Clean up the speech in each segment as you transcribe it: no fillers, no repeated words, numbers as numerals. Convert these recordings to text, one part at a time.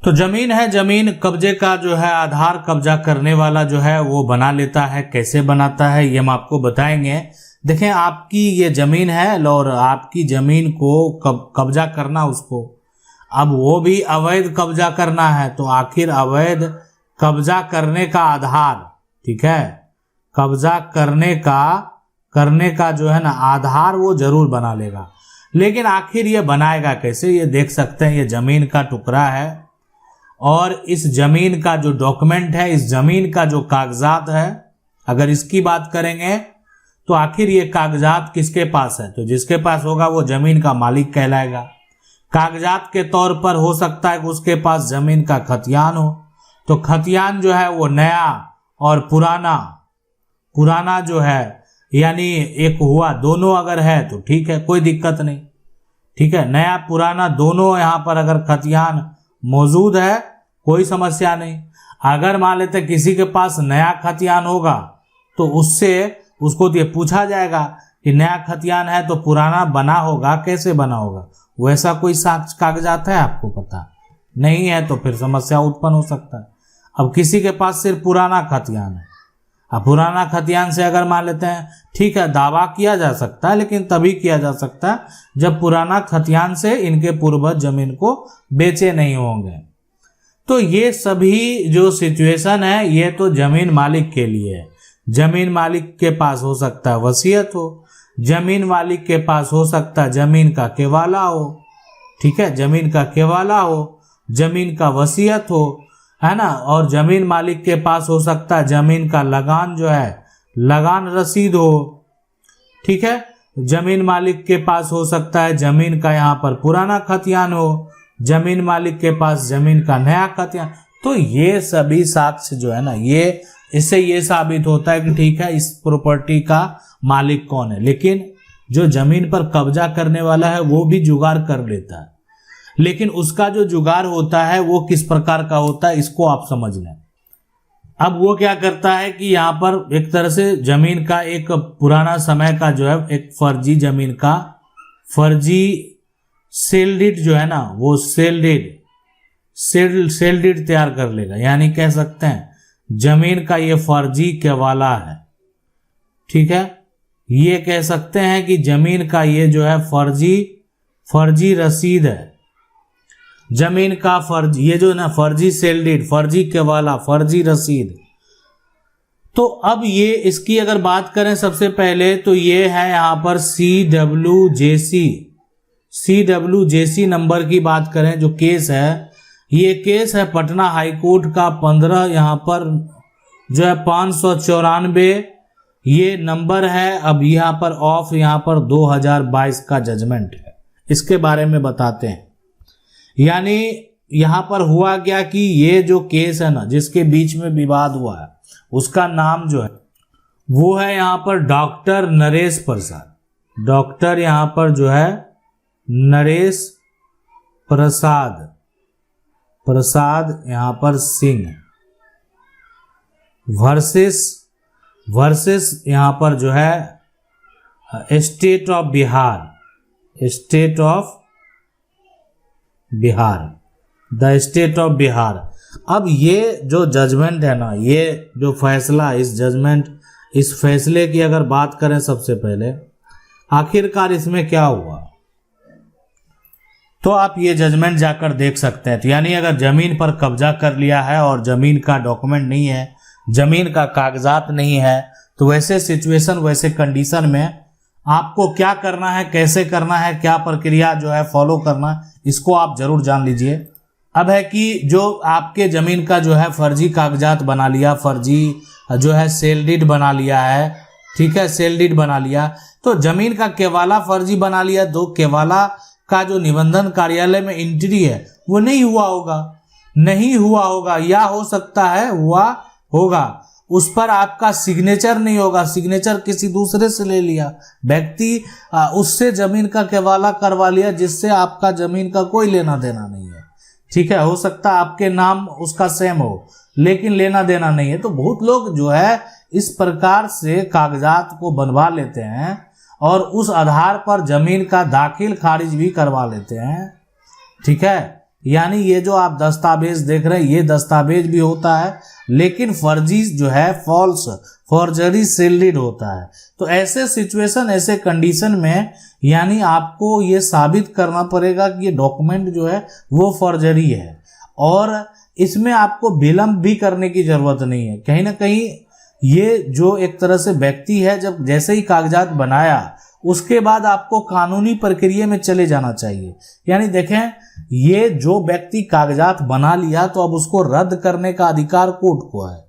तो जमीन है, जमीन कब्जे का जो है आधार कब्जा करने वाला जो है वो बना लेता है। कैसे बनाता है ये हम आपको बताएंगे। देखें, आपकी ये जमीन है और आपकी जमीन को कब्जा करना उसको, अब वो भी अवैध कब्जा करना है। तो आखिर अवैध कब्जा करने का आधार, ठीक है, कब्जा करने का जो है ना आधार वो जरूर बना लेगा। लेकिन आखिर ये बनाएगा कैसे, ये देख सकते हैं। ये जमीन का टुकड़ा है और इस जमीन का जो डॉक्यूमेंट है, इस जमीन का जो कागजात है, अगर इसकी बात करेंगे तो आखिर ये कागजात किसके पास है, तो जिसके पास होगा वो जमीन का मालिक कहलाएगा। कागजात के तौर पर हो सकता है कि उसके पास जमीन का खतियान हो, तो खतियान जो है वो नया और पुराना जो है, यानी एक हुआ, दोनों अगर है तो ठीक है, कोई दिक्कत नहीं, ठीक है। नया पुराना दोनों यहाँ पर अगर खतियान मौजूद है कोई समस्या नहीं। अगर मान लेते किसी के पास नया खतियान होगा तो उसको ये पूछा जाएगा कि नया खतियान है तो पुराना बना होगा, कैसे बना होगा, वैसा कोई साक्ष्य कागजात है आपको पता नहीं है, तो फिर समस्या उत्पन्न हो सकता है। अब किसी के पास सिर्फ पुराना खतियान है, अब पुराना खतियान से अगर मान लेते हैं, ठीक है, दावा किया जा सकता है, लेकिन तभी किया जा सकता है जब पुराना खतियान से इनके पूर्वज जमीन को बेचे नहीं होंगे। तो ये सभी जो सिचुएशन है ये तो जमीन मालिक के लिए है। जमीन मालिक के पास हो सकता है वसीयत हो, जमीन मालिक के पास हो सकता है जमीन का केवाला हो, ठीक है, जमीन का केवाला हो, जमीन का वसीयत हो, है ना, और जमीन मालिक के पास हो सकता है जमीन का लगान जो है, लगान रसीद हो, ठीक है। जमीन मालिक के पास हो सकता है जमीन का यहाँ पर पुराना खतियान हो, जमीन मालिक के पास जमीन का नया खतियान। तो ये सभी साक्ष्य जो है ना, ये इससे ये साबित होता है कि ठीक है, इस प्रॉपर्टी का मालिक कौन है। लेकिन जो जमीन पर कब्जा करने वाला है वो भी जुगाड़ कर लेता है, लेकिन उसका जो जुगाड़ होता है वो किस प्रकार का होता है इसको आप समझ लें। अब वो क्या करता है कि यहाँ पर एक तरह से जमीन का एक पुराना समय का जो है एक फर्जी जमीन का फर्जी सेल डीड जो है ना, वो सेल डीड तैयार कर लेगा। यानी कह सकते हैं जमीन का ये फर्जी केवाला है, ठीक है। ये कह सकते हैं कि जमीन का ये जो है फर्जी रसीद है, जमीन का फर्जी, ये जो ना फर्जी सेल डीड, फर्जी केवाला, फर्जी रसीद। तो अब ये इसकी अगर बात करें सबसे पहले तो ये है यहाँ पर CWJC नंबर की बात करें जो केस है, ये केस है पटना हाईकोर्ट का 15 यहाँ पर जो है 594 ये नंबर है। अब यहाँ पर ऑफ यहाँ पर 2022 का जजमेंट है, इसके बारे में बताते हैं। यानी यहाँ पर हुआ क्या कि ये जो केस है ना जिसके बीच में विवाद हुआ है उसका नाम जो है वो है यहाँ पर डॉक्टर नरेश प्रसाद, डॉक्टर यहाँ पर जो है नरेश प्रसाद यहाँ पर सिंह वर्सेस यहाँ पर जो है state of Bihar, the state of Bihar. अब ये जो जजमेंट है ना, ये जो फैसला, इस फैसले की अगर बात करें सबसे पहले आखिरकार इसमें क्या हुआ, तो आप ये जजमेंट जाकर देख सकते हैं। तो यानी अगर जमीन पर कब्जा कर लिया है और जमीन का डॉक्यूमेंट नहीं है, जमीन का कागजात नहीं है, तो वैसे सिचुएशन, वैसे कंडीशन में आपको क्या करना है, कैसे करना है, क्या प्रक्रिया जो है फॉलो करना है, इसको आप जरूर जान लीजिए। अब है कि जो आपके जमीन का जो है फर्जी कागजात बना लिया, फर्जी जो है सेल डीड बना लिया है, ठीक है, सेल डीड बना लिया, तो जमीन का केवाला फर्जी बना लिया, तो केवाला का जो निबंधन कार्यालय में एंट्री है वो नहीं हुआ होगा, या हो सकता है हुआ होगा, उस पर आपका सिग्नेचर नहीं होगा, सिग्नेचर किसी दूसरे से ले लिया, व्यक्ति उससे जमीन का केवाला करवा लिया जिससे आपका जमीन का कोई लेना देना नहीं है, ठीक है। हो सकता है आपके नाम उसका सेम हो लेकिन लेना देना नहीं है। तो बहुत लोग जो है इस प्रकार से कागजात को बनवा लेते हैं और उस आधार पर जमीन का दाखिल खारिज भी करवा लेते हैं, ठीक है। यानी ये जो आप दस्तावेज देख रहे हैं ये दस्तावेज भी होता है, लेकिन फर्जी जो है फॉल्स फॉर्जरी सील्ड डीड होता है। तो ऐसे सिचुएशन, ऐसे कंडीशन में यानी आपको ये साबित करना पड़ेगा कि ये डॉक्यूमेंट जो है वो फॉर्जरी है, और इसमें आपको विलंब भी करने की जरूरत नहीं है। कहीं ना कहीं ये जो एक तरह से व्यक्ति है, जब जैसे ही कागजात बनाया उसके बाद आपको कानूनी प्रक्रिया में चले जाना चाहिए। यानी देखें, ये जो व्यक्ति कागजात बना लिया तो अब उसको रद्द करने का अधिकार कोर्ट को है।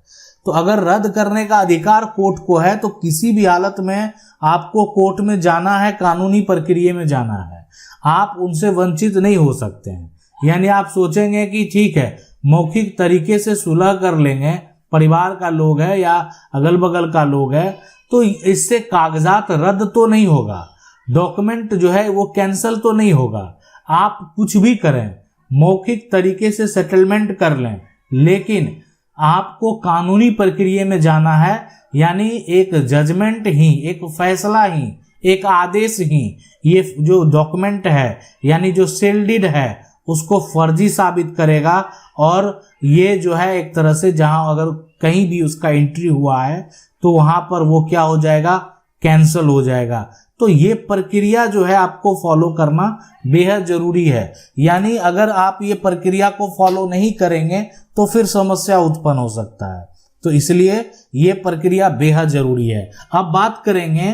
तो अगर रद्द करने का अधिकार कोर्ट को है तो किसी भी हालत में आपको कोर्ट में जाना है, कानूनी प्रक्रिया में जाना है, आप उनसे वंचित नहीं हो सकते हैं। यानी आप सोचेंगे कि ठीक है मौखिक तरीके से सुलह कर लेंगे, परिवार का लोग है या अगल बगल का लोग है, तो इससे कागजात रद्द तो नहीं होगा, डॉक्यूमेंट जो है वो कैंसिल तो नहीं होगा। आप कुछ भी करें, मौखिक तरीके से सेटलमेंट कर लें, लेकिन आपको कानूनी प्रक्रिया में जाना है। यानी एक जजमेंट ही, एक फैसला ही, एक आदेश ही ये जो डॉक्यूमेंट है यानी जो सील्ड डीड है उसको फर्जी साबित करेगा, और ये जो है एक तरह से जहां अगर कहीं भी उसका एंट्री हुआ है तो वहां पर वो क्या हो जाएगा, कैंसिल हो जाएगा। तो ये प्रक्रिया जो है आपको फॉलो करना बेहद जरूरी है। यानी अगर आप ये प्रक्रिया को फॉलो नहीं करेंगे तो फिर समस्या उत्पन्न हो सकता है। तो इसलिए ये प्रक्रिया बेहद जरूरी है। अब बात करेंगे,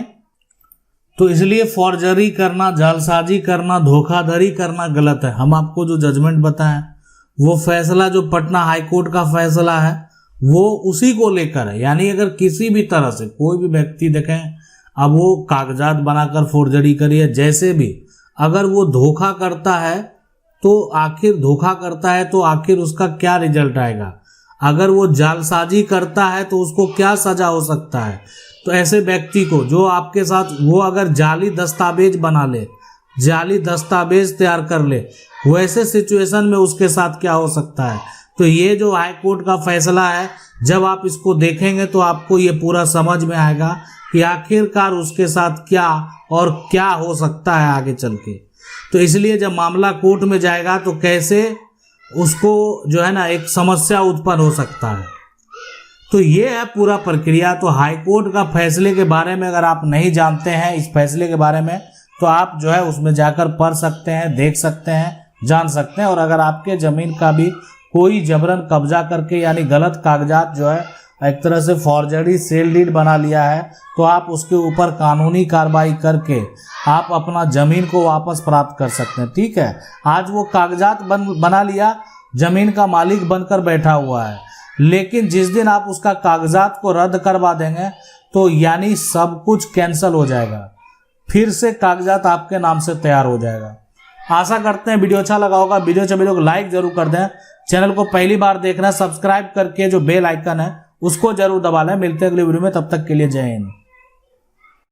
तो इसलिए फॉर्जरी करना, जालसाजी करना, धोखाधड़ी करना गलत है। हम आपको जो जजमेंट बताएं वो फैसला जो पटना हाई कोर्ट का फैसला है वो उसी को लेकर है। यानी अगर किसी भी तरह से कोई भी व्यक्ति देखें, अब वो कागजात बनाकर फोर्जरी करिए, जैसे भी अगर वो धोखा करता है तो आखिर उसका क्या रिजल्ट आएगा, अगर वो जालसाजी करता है तो उसको क्या सजा हो सकता है। तो ऐसे व्यक्ति को जो आपके साथ वो अगर जाली दस्तावेज बना ले, जाली दस्तावेज तैयार कर ले, वैसे सिचुएशन में उसके साथ क्या हो सकता है। तो ये जो हाई कोर्ट का फैसला है, जब आप इसको देखेंगे तो आपको ये पूरा समझ में आएगा कि आखिरकार उसके साथ क्या और क्या हो सकता है आगे चल के। तो इसलिए जब मामला कोर्ट में जाएगा तो कैसे उसको जो है ना एक समस्या उत्पन्न हो सकता है। तो ये है पूरा प्रक्रिया। तो हाई कोर्ट का फैसले के बारे में अगर आप नहीं जानते हैं, इस फैसले के बारे में, तो आप जो है उसमें जाकर पढ़ सकते हैं, देख सकते हैं, जान सकते हैं। और अगर आपके ज़मीन का भी कोई जबरन कब्जा करके यानी गलत कागजात जो है एक तरह से फॉर्जरी सील्ड डीड बना लिया है, तो आप उसके ऊपर कानूनी कार्रवाई करके आप अपना ज़मीन को वापस प्राप्त कर सकते हैं। ठीक है, आज वो कागजात बना लिया, ज़मीन का मालिक बनकर बैठा हुआ है, लेकिन जिस दिन आप उसका कागजात को रद्द करवा देंगे तो यानी सब कुछ कैंसिल हो जाएगा, फिर से कागजात आपके नाम से तैयार हो जाएगा। आशा करते हैं वीडियो अच्छा लगा होगा। वीडियो अच्छा वीडियो को लाइक जरूर कर दें। चैनल को पहली बार देखना, सब्सक्राइब करके जो बेल आइकन है उसको जरूर दबा लें। मिलते हैं अगले वीडियो में, तब तक के लिए जय हिंद।